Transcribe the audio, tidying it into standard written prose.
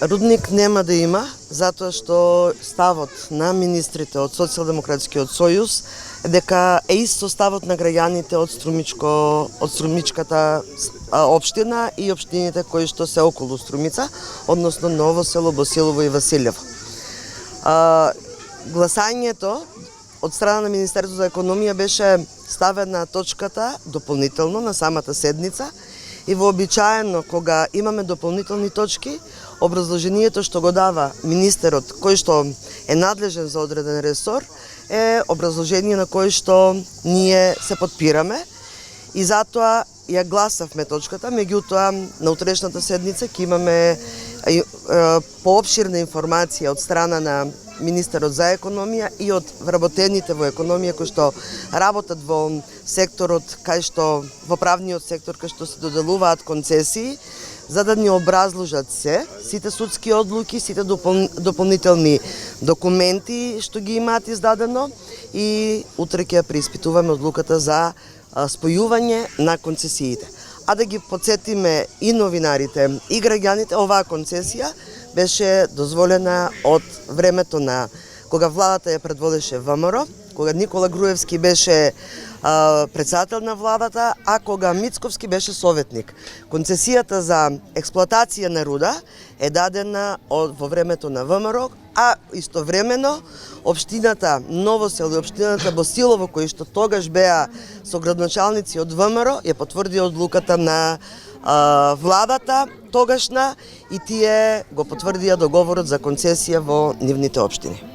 Рудник нема да има, затоа што ставот на министрите од Социјалдемократскиот сојуз дека е исто ставот на граѓаните од Струмичката општина и општините кои што се околу Струмица, односно Ново село, Босилово и Василево. Гласањето од страна на Министерството за економија беше ставена точката дополнително на самата седница и вообичаено кога имаме дополнителни точки, образложението што го дава министерот кој што е надлежен за одреден ресор е образложение на кој што ние се подпираме и затоа ја гласавме точката, меѓутоа на утрешната седница ќе имаме поопширна информација од страна на министерот за економија и од вработените во економија кои што работат во секторот кај што во правниот сектор кај што се доделуваат концесии, за да ни образложат сите судски одлуки, сите дополнителни документи што ги имаат издадено и утре ќе ја преиспитуваме одлуката за спојување на концесиите. А да ги подсетиме и новинарите и граѓаните, оваа концесија беше дозволена од времето на кога владата ја предводеше ВМРО, кога Никола Груевски беше председател на владата, а кога Мицковски беше советник. Концесијата за експлоатација на руда е дадена во времето на ВМРО, а истовремено општината Ново село и општината Босилово, кои што тогаш беа соградначалници од ВМРО, ја потврди одлуката на владата тогашна и тие го потврдија договорот за концесија во нивните општини.